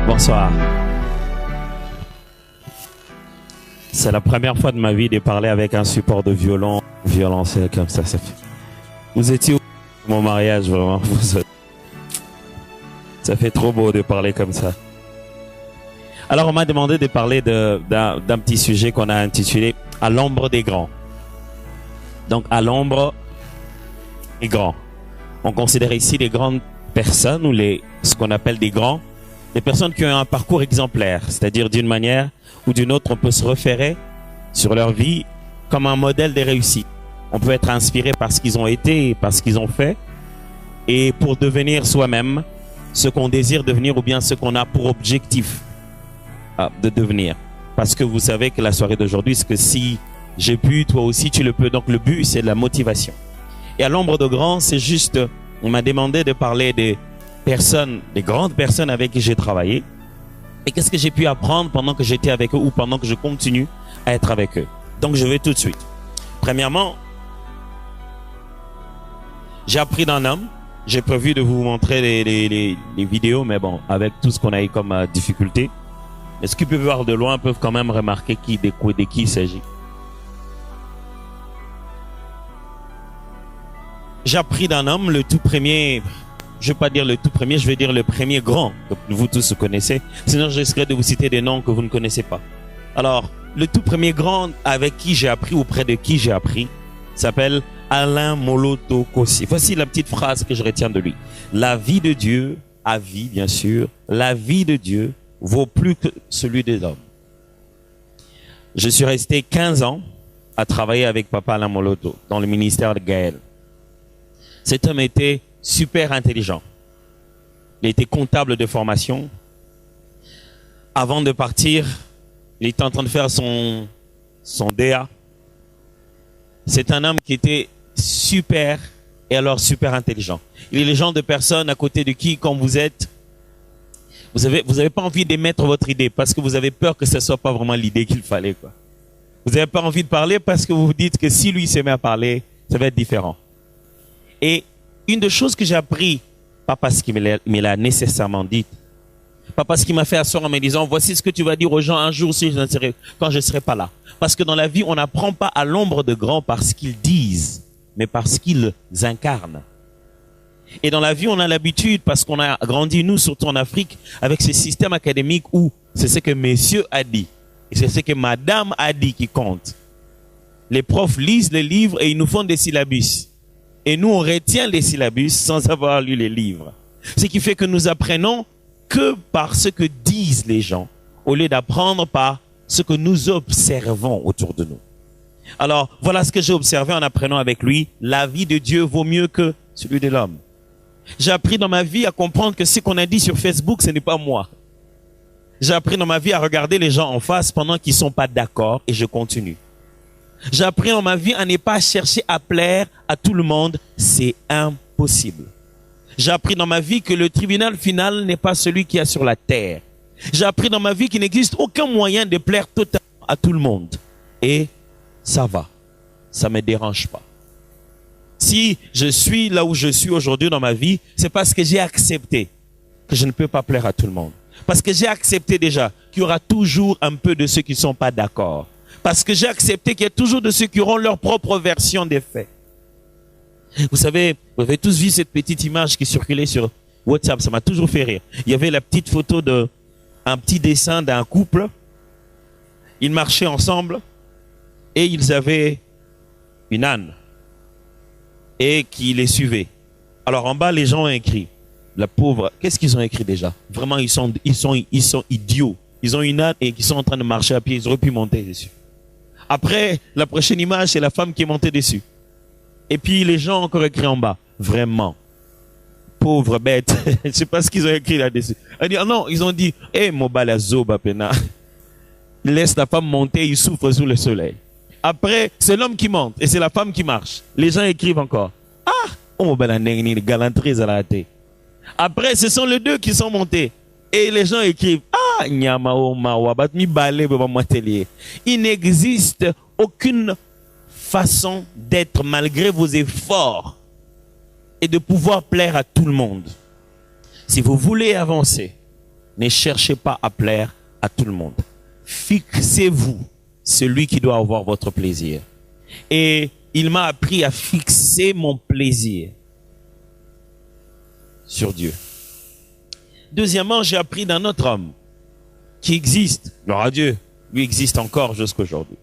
Bonsoir. C'est la première fois de ma vie de parler avec un support de violoncelle comme ça. Vous étiez où mon mariage, vraiment? Ça fait trop beau de parler comme ça. Alors, on m'a demandé de parler d'un petit sujet qu'on a intitulé « À l'ombre des grands ». Donc, à l'ombre des grands. On considère ici les grandes personnes ou ce qu'on appelle des grands, des personnes qui ont un parcours exemplaire, c'est-à-dire d'une manière ou d'une autre, on peut se référer sur leur vie comme un modèle de réussite. On peut être inspiré par ce qu'ils ont été, par ce qu'ils ont fait, et pour devenir soi-même ce qu'on désire devenir ou bien ce qu'on a pour objectif de devenir. Parce que vous savez que la soirée d'aujourd'hui, c'est que si j'ai pu, toi aussi tu le peux. Donc le but, c'est la motivation. Et à l'ombre de grands, c'est juste, on m'a demandé de parler des personnes, des grandes personnes avec qui j'ai travaillé. Et qu'est-ce que j'ai pu apprendre pendant que j'étais avec eux ou pendant que je continue à être avec eux. Donc je vais tout de suite. Premièrement, j'ai appris d'un homme. J'ai prévu de vous montrer les vidéos, mais bon, avec tout ce qu'on a eu comme difficulté. Mais ceux qui peuvent voir de loin peuvent quand même remarquer de qui il s'agit. J'ai appris d'un homme, le tout premier, je ne vais pas dire le tout premier, je vais dire le premier grand que vous tous connaissez. Sinon, je risquerai de vous citer des noms que vous ne connaissez pas. Alors, le tout premier grand avec qui j'ai appris, auprès de qui j'ai appris, s'appelle Alain Moloto Kossi. Voici la petite phrase que je retiens de lui. La vie de Dieu, à vie bien sûr, la vie de Dieu vaut plus que celui des hommes. Je suis resté 15 ans à travailler avec Papa Alain Moloto dans le ministère de Gaël. Cet homme était super intelligent. Il était comptable de formation. Avant de partir, il était en train de faire son DA. C'est un homme qui était super et alors super intelligent. Il est le genre de personne à côté de qui, quand vous êtes, vous avez pas envie d'émettre votre idée parce que vous avez peur que ce soit pas vraiment l'idée qu'il fallait, quoi. Vous n'avez pas envie de parler parce que vous vous dites que si lui se met à parler, ça va être différent. Et une des choses que j'ai appris, pas parce qu'il me l'a nécessairement dit, pas parce qu'il m'a fait asseoir en me disant, voici ce que tu vas dire aux gens un jour quand je ne serai pas là. Parce que dans la vie, on n'apprend pas à l'ombre de grands parce qu'ils disent, mais parce qu'ils incarnent. Et dans la vie, on a l'habitude, parce qu'on a grandi, nous, surtout en Afrique, avec ce système académique où c'est ce que monsieur a dit, et c'est ce que madame a dit qui compte. Les profs lisent les livres et ils nous font des syllabus. Et nous, on retient les syllabus sans avoir lu les livres. Ce qui fait que nous apprenons que par ce que disent les gens, au lieu d'apprendre par ce que nous observons autour de nous. Alors, voilà ce que j'ai observé en apprenant avec lui. La vie de Dieu vaut mieux que celui de l'homme. J'ai appris dans ma vie à comprendre que ce qu'on a dit sur Facebook, ce n'est pas moi. J'ai appris dans ma vie à regarder les gens en face pendant qu'ils ne sont pas d'accord et je continue. J'ai appris dans ma vie à ne pas chercher à plaire à tout le monde. C'est impossible. J'ai appris dans ma vie que le tribunal final n'est pas celui qui est sur la terre. J'ai appris dans ma vie qu'il n'existe aucun moyen de plaire totalement à tout le monde. Et ça va. Ça ne me dérange pas. Si je suis là où je suis aujourd'hui dans ma vie, c'est parce que j'ai accepté que je ne peux pas plaire à tout le monde. Parce que j'ai accepté déjà qu'il y aura toujours un peu de ceux qui ne sont pas d'accord. Parce que j'ai accepté qu'il y a toujours de ceux qui auront leur propre version des faits. Vous savez, vous avez tous vu cette petite image qui circulait sur WhatsApp, ça m'a toujours fait rire. Il y avait la petite photo un petit dessin d'un couple. Ils marchaient ensemble et ils avaient une âne et qui les suivait. Alors en bas, les gens ont écrit. La pauvre, qu'est-ce qu'ils ont écrit déjà? Vraiment, ils sont idiots. Ils ont une âne et ils sont en train de marcher à pied. Ils auraient pu monter dessus. Après, la prochaine image, c'est la femme qui est montée dessus. Et puis, les gens ont encore écrit en bas. Vraiment. Pauvre bête. Je ne sais pas ce qu'ils ont écrit là-dessus. Non, ils ont dit, Mobala Zoba Pena. Laisse la femme monter, il souffre sous le soleil. Après, c'est l'homme qui monte et c'est la femme qui marche. Les gens écrivent encore. Mobala Nengni, galanterie à la tête. Après, ce sont les deux qui sont montés. Et les gens écrivent, il n'existe aucune façon d'être malgré vos efforts et de pouvoir plaire à tout le monde. Si vous voulez avancer, Ne cherchez pas à plaire à tout le monde. Fixez-vous celui qui doit avoir votre plaisir. Et il m'a appris à fixer mon plaisir sur Dieu. Deuxièmement, j'ai appris d'un autre homme qui existe, gloire à Dieu, lui existe encore jusqu'à aujourd'hui.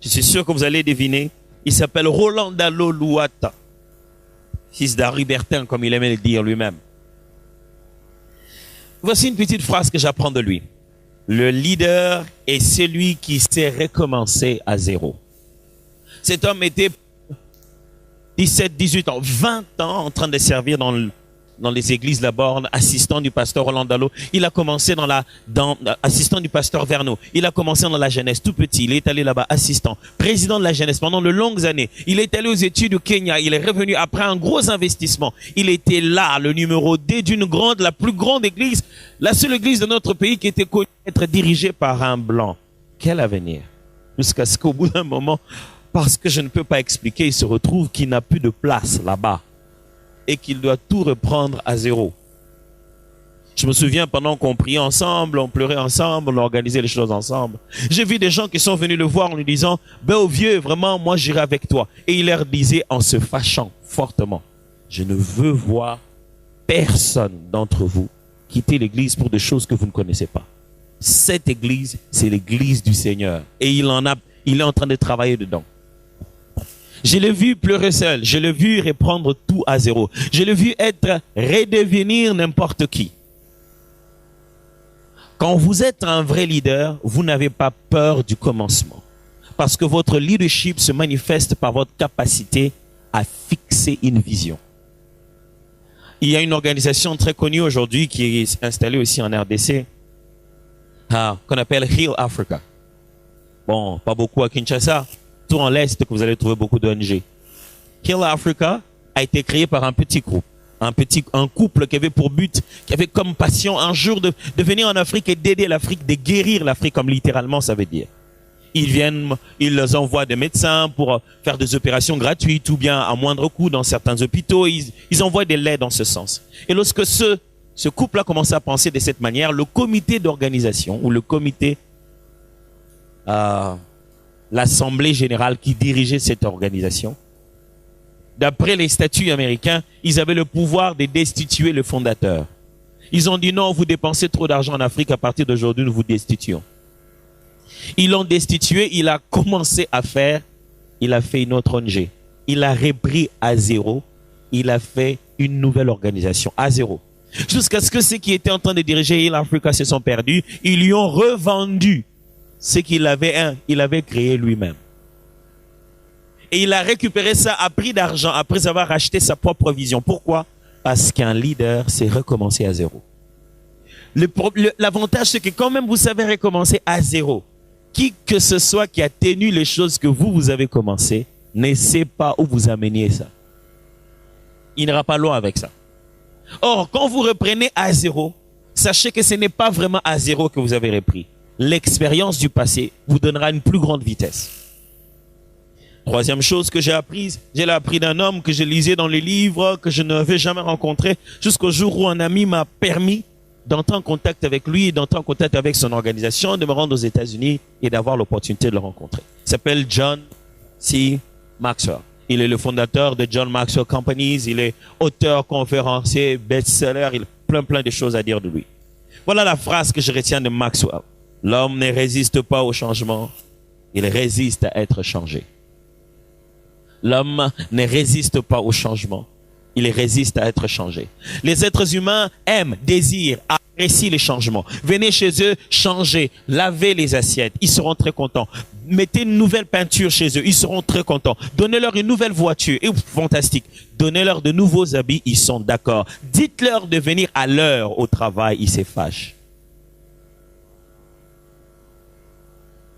Je suis sûr que vous allez deviner. Il s'appelle Rolandalo Luata, fils d'Henri Bertin, comme il aimait le dire lui-même. Voici une petite phrase que j'apprends de lui. Le leader est celui qui sait recommencer à zéro. Cet homme était 17, 18 ans, 20 ans en train de servir dans les églises de la Borne, assistant du pasteur Rolandalo. Il a commencé assistant du pasteur Verneau. Il a commencé dans la jeunesse, tout petit. Il est allé là-bas, assistant, président de la jeunesse pendant de longues années. Il est allé aux études au Kenya. Il est revenu après un gros investissement. Il était là, le numéro 2 la plus grande église, la seule église de notre pays qui était connue être dirigée par un blanc. Quel avenir! Jusqu'à ce qu'au bout d'un moment, parce que je ne peux pas expliquer, il se retrouve qu'il n'a plus de place là-bas et qu'il doit tout reprendre à zéro. Je me souviens, pendant qu'on priait ensemble, on pleurait ensemble, on organisait les choses ensemble. J'ai vu des gens qui sont venus le voir en lui disant, ben au vieux, vraiment, moi j'irai avec toi. Et il leur disait en se fâchant fortement, je ne veux voir personne d'entre vous quitter l'église pour des choses que vous ne connaissez pas. Cette église, c'est l'église du Seigneur. Et il est en train de travailler dedans. Je l'ai vu pleurer seul. Je l'ai vu reprendre tout à zéro. Je l'ai vu redevenir n'importe qui. Quand vous êtes un vrai leader, vous n'avez pas peur du commencement. Parce que votre leadership se manifeste par votre capacité à fixer une vision. Il y a une organisation très connue aujourd'hui qui est installée aussi en RDC, qu'on appelle Heal Africa. Bon, pas beaucoup à Kinshasa. Tout en l'Est que vous allez trouver beaucoup d'ONG. Heal Africa a été créé par un petit groupe, un couple qui avait pour but, qui avait comme passion un jour de venir en Afrique et d'aider l'Afrique, de guérir l'Afrique, comme littéralement ça veut dire. Ils leur envoient des médecins pour faire des opérations gratuites ou bien à moindre coût dans certains hôpitaux. Ils envoient des laits dans ce sens. Et lorsque ce couple a commencé à penser de cette manière, le comité d'organisation ou le comité l'Assemblée générale qui dirigeait cette organisation, d'après les statuts américains, ils avaient le pouvoir de destituer le fondateur. Ils ont dit non, vous dépensez trop d'argent en Afrique, à partir d'aujourd'hui, nous vous destituons. Ils l'ont destitué, il a commencé à faire, il a fait une autre ONG. Il a repris à zéro, il a fait une nouvelle organisation à zéro. Jusqu'à ce que ceux qui étaient en train de diriger Heal Africa se sont perdus, ils lui ont revendu ce qu'il avait créé lui-même. Et il a récupéré ça à prix d'argent après avoir acheté sa propre vision. Pourquoi? Parce qu'un leader, c'est recommencer à zéro. L'avantage, c'est que quand même vous savez recommencer à zéro. Qui que ce soit qui a tenu les choses que vous avez commencé, ne sait pas où vous ameniez ça. Il n'ira pas loin avec ça. Or, quand vous reprenez à zéro, sachez que ce n'est pas vraiment à zéro que vous avez repris. L'expérience du passé vous donnera une plus grande vitesse. Troisième chose que j'ai apprise, j'ai appris d'un homme que je lisais dans les livres, que je n'avais jamais rencontré, jusqu'au jour où un ami m'a permis d'entrer en contact avec lui, d'entrer en contact avec son organisation, de me rendre aux États-Unis et d'avoir l'opportunité de le rencontrer. Il s'appelle John C. Maxwell. Il est le fondateur de John Maxwell Companies, il est auteur, conférencier, best-seller, il a plein de choses à dire de lui. Voilà la phrase que je retiens de Maxwell. L'homme ne résiste pas au changement, il résiste à être changé. L'homme ne résiste pas au changement, il résiste à être changé. Les êtres humains aiment, désirent, apprécient les changements. Venez chez eux, changez, lavez les assiettes, ils seront très contents. Mettez une nouvelle peinture chez eux, ils seront très contents. Donnez-leur une nouvelle voiture, et fantastique. Donnez-leur de nouveaux habits, ils sont d'accord. Dites-leur de venir à l'heure au travail, ils se fâchent.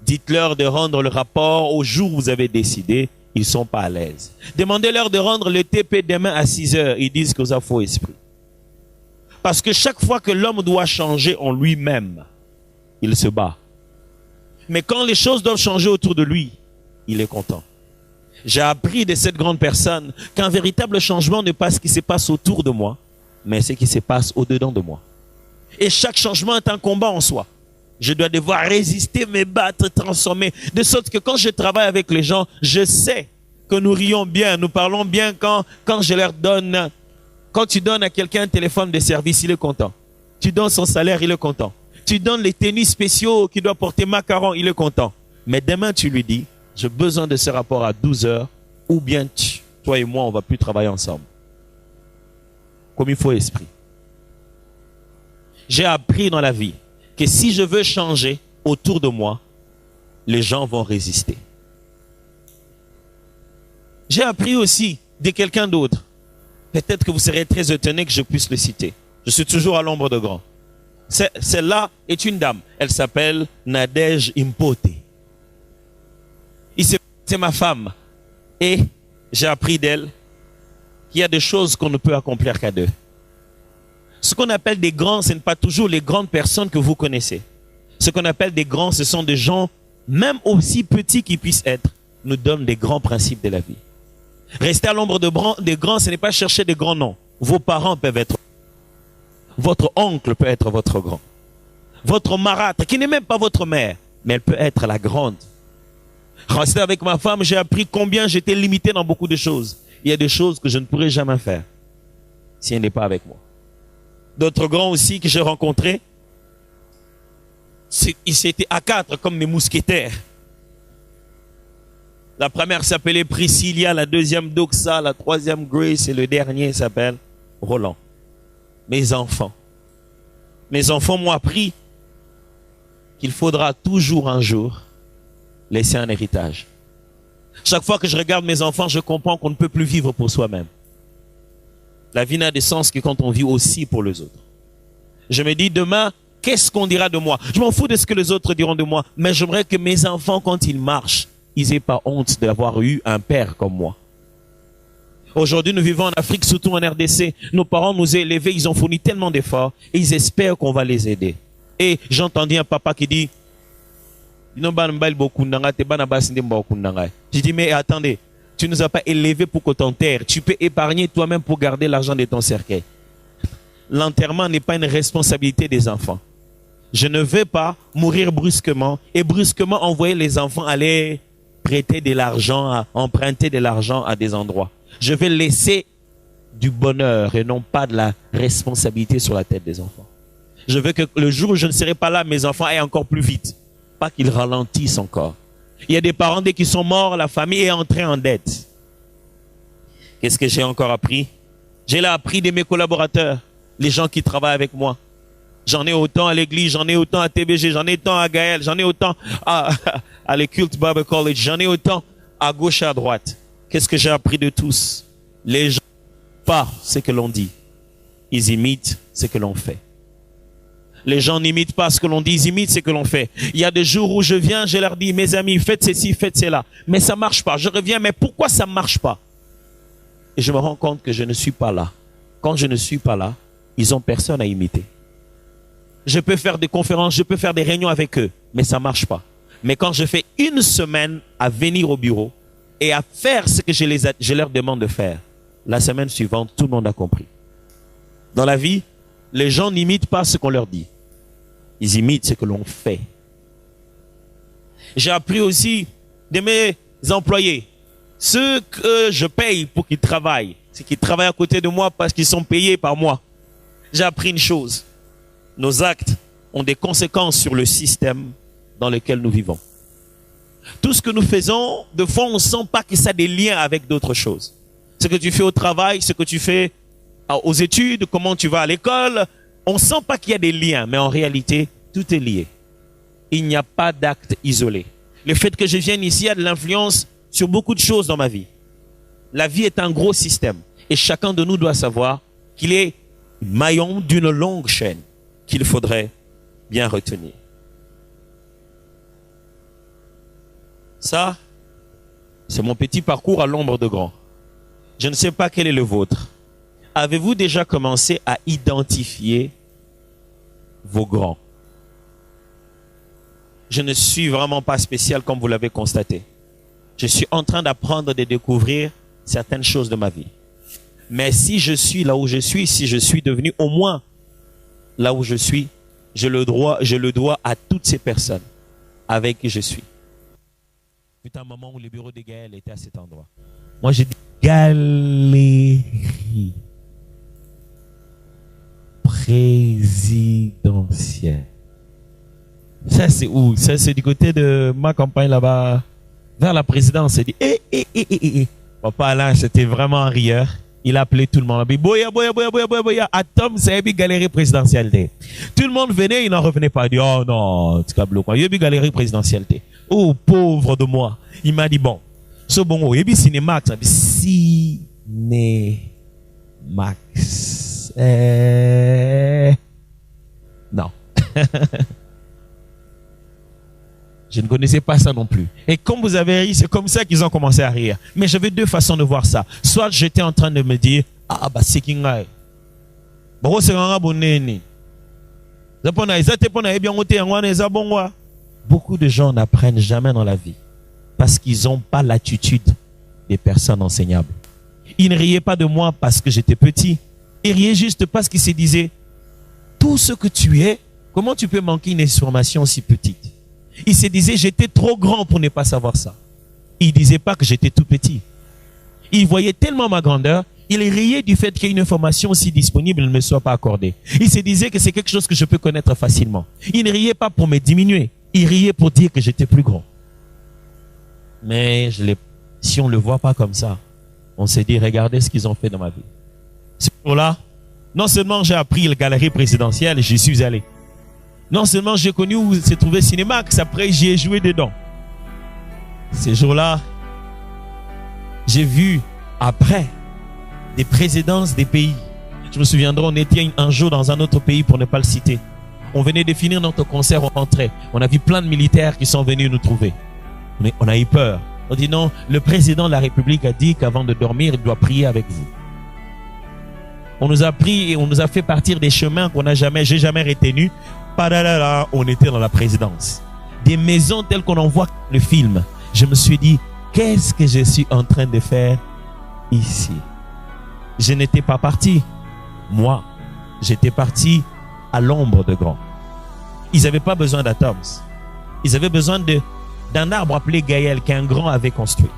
Dites-leur de rendre le rapport au jour où vous avez décidé, ils ne sont pas à l'aise. Demandez-leur de rendre le TP demain à 6 heures, ils disent que ça faux esprit. Parce que chaque fois que l'homme doit changer en lui-même, il se bat. Mais quand les choses doivent changer autour de lui, il est content. J'ai appris de cette grande personne qu'un véritable changement n'est pas ce qui se passe autour de moi, mais ce qui se passe au-dedans de moi. Et chaque changement est un combat en soi. Je dois devoir résister, me battre, transformer. De sorte que quand je travaille avec les gens, je sais que nous rions bien, nous parlons bien quand je leur donne. Quand tu donnes à quelqu'un un téléphone de service, il est content. Tu donnes son salaire, il est content. Tu donnes les tennis spéciaux qu'il doit porter macaron, il est content. Mais demain, tu lui dis, j'ai besoin de ce rapport à 12 heures, ou bien toi et moi, on ne va plus travailler ensemble. Comme il faut esprit. J'ai appris dans la vie que si je veux changer autour de moi, les gens vont résister. J'ai appris aussi de quelqu'un d'autre. Peut-être que vous serez très étonné que je puisse le citer. Je suis toujours à l'ombre de grand. Celle-là est une dame. Elle s'appelle Nadège Impote. C'est ma femme. Et j'ai appris d'elle qu'il y a des choses qu'on ne peut accomplir qu'à deux. Ce qu'on appelle des grands, ce n'est pas toujours les grandes personnes que vous connaissez. Ce qu'on appelle des grands, ce sont des gens, même aussi petits qu'ils puissent être, nous donnent des grands principes de la vie. Rester à l'ombre des grands, ce n'est pas chercher des grands noms. Vos parents peuvent être. Votre oncle peut être votre grand. Votre marâtre, qui n'est même pas votre mère, mais elle peut être la grande. Rester avec ma femme, j'ai appris combien j'étais limité dans beaucoup de choses. Il y a des choses que je ne pourrais jamais faire si elle n'est pas avec moi. D'autres grands aussi que j'ai rencontrés, ils étaient à 4 comme des mousquetaires. La première s'appelait Priscilla, la deuxième Doxa, la troisième Grace et le dernier s'appelle Roland. Mes enfants m'ont appris qu'il faudra toujours un jour laisser un héritage. Chaque fois que je regarde mes enfants, je comprends qu'on ne peut plus vivre pour soi-même. La vie n'a de sens que quand on vit aussi pour les autres. Je me dis demain, qu'est-ce qu'on dira de moi? Je m'en fous de ce que les autres diront de moi, mais j'aimerais que mes enfants, quand ils marchent, ils n'aient pas honte d'avoir eu un père comme moi. Aujourd'hui, nous vivons en Afrique, surtout en RDC. Nos parents nous ont élevés, ils ont fourni tellement d'efforts et ils espèrent qu'on va les aider. Et j'entendis un papa qui dit, je dis, mais attendez, tu ne nous as pas élevés pour qu'on t'enterre. Tu peux épargner toi-même pour garder l'argent de ton cercueil. L'enterrement n'est pas une responsabilité des enfants. Je ne veux pas mourir brusquement et brusquement envoyer les enfants aller prêter de l'argent, emprunter de l'argent à des endroits. Je vais laisser du bonheur et non pas de la responsabilité sur la tête des enfants. Je veux que le jour où je ne serai pas là, mes enfants aillent encore plus vite. Pas qu'ils ralentissent encore. Il y a des parents, dès qu'ils sont morts, la famille est entrée en dette. Qu'est-ce que j'ai encore appris? J'ai là appris de mes collaborateurs, les gens qui travaillent avec moi. J'en ai autant à l'église, j'en ai autant à TBG, j'en ai autant à Gaël, j'en ai autant à l'Occulte Bible College, j'en ai autant à gauche et à droite. Qu'est-ce que j'ai appris de tous? Les gens pas ce que l'on dit. Ils imitent ce que l'on fait. Les gens n'imitent pas ce que l'on dit, ils imitent ce que l'on fait. Il y a des jours où je viens, je leur dis, mes amis, faites ceci, faites cela. Mais ça marche pas. Je reviens, mais pourquoi ça marche pas? Et je me rends compte que je ne suis pas là. Quand je ne suis pas là, ils ont personne à imiter. Je peux faire des conférences, je peux faire des réunions avec eux, mais ça marche pas. Mais quand je fais une semaine à venir au bureau et à faire ce que je leur demande de faire, la semaine suivante, tout le monde a compris. Dans la vie, les gens n'imitent pas ce qu'on leur dit. Ils imitent ce que l'on fait. J'ai appris aussi de mes employés, ceux que je paye pour qu'ils travaillent, ceux qui travaillent à côté de moi parce qu'ils sont payés par moi. J'ai appris une chose. Nos actes ont des conséquences sur le système dans lequel nous vivons. Tout ce que nous faisons, de fond, on ne sent pas que ça a des liens avec d'autres choses. Ce que tu fais au travail, ce que tu fais aux études, comment tu vas à l'école, on ne sent pas qu'il y a des liens, mais en réalité, tout est lié. Il n'y a pas d'acte isolé. Le fait que je vienne ici a de l'influence sur beaucoup de choses dans ma vie. La vie est un gros système et chacun de nous doit savoir qu'il est maillon d'une longue chaîne qu'il faudrait bien retenir. Ça, c'est mon petit parcours à l'ombre de grand. Je ne sais pas quel est le vôtre. Avez-vous déjà commencé à identifier vos grands? Je ne suis vraiment pas spécial comme vous l'avez constaté. Je suis en train d'apprendre de découvrir certaines choses de ma vie. Mais si je suis là où je suis, si je suis devenu au moins là où je suis, je le dois à toutes ces personnes avec qui je suis. Putain, un moment où le bureau de Gaël était à cet endroit. Moi, j'ai dit galerie présidentielle. Ça, c'est où? Ça, c'est du côté de ma campagne là-bas, vers la présidence. Il dit, Papa Alain, c'était vraiment un rieur. Il a appelé tout le monde. Il dit, boya. Atom, c'est une galerie présidentielle. Tout le monde venait, il n'en revenait pas. Il dit, oh non, tu câbles quoi. Il y a une galerie présidentielle. Oh, pauvre de moi. Il m'a dit, bon. Ce bon, il y a un Cinémax. Cinémax. Non. Je ne connaissais pas ça non plus. Et comme vous avez ri, c'est comme ça qu'ils ont commencé à rire. Mais j'avais deux façons de voir ça. Soit j'étais en train de me dire, ah bah c'est qui ngaï. Beaucoup de gens n'apprennent jamais dans la vie parce qu'ils n'ont pas l'attitude des personnes enseignables. Ils ne riaient pas de moi parce que j'étais petit. Ils riaient juste parce qu'ils se disaient, tout ce que tu es, comment tu peux manquer une information si petite? Ils se disaient, j'étais trop grand pour ne pas savoir ça. Ils ne disaient pas que j'étais tout petit. Ils voyaient tellement ma grandeur, ils riaient du fait qu'une information aussi disponible ne me soit pas accordée. Ils se disaient que c'est quelque chose que je peux connaître facilement. Ils ne riaient pas pour me diminuer. Ils riaient pour dire que j'étais plus grand. Mais si on ne le voit pas comme ça, on s'est dit, regardez ce qu'ils ont fait dans ma vie. Ce jour-là, non seulement j'ai appris la galerie présidentielle, j'y suis allé. Non seulement j'ai connu où se trouvait Cinémax, après j'y ai joué dedans. Ces jours-là, j'ai vu après des présidences des pays. Je me souviendrai, on était un jour dans un autre pays pour ne pas le citer. On venait de finir notre concert, on rentrait. On a vu plein de militaires qui sont venus nous trouver. On a eu peur. On dit non, le président de la République a dit qu'avant de dormir, il doit prier avec vous. On nous a pris et on nous a fait partir des chemins j'ai jamais retenus. Padalala, on était dans la présidence. Des maisons telles qu'on en voit le film. Je me suis dit, qu'est-ce que je suis en train de faire ici? Je n'étais pas parti. Moi, j'étais parti à l'ombre de grands. Ils n'avaient pas besoin d'atomes. Ils avaient besoin d'un arbre appelé Gaël qu'un grand avait construit.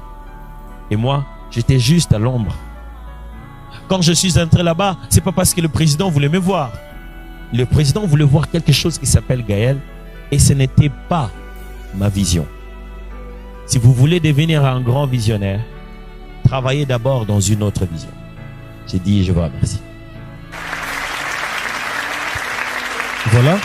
Et moi, j'étais juste à l'ombre. Quand je suis entré là-bas, c'est pas parce que le président voulait me voir. Le président voulait voir quelque chose qui s'appelle Gaël et ce n'était pas ma vision. Si vous voulez devenir un grand visionnaire, travaillez d'abord dans une autre vision. J'ai dit, je vous remercie. Voilà.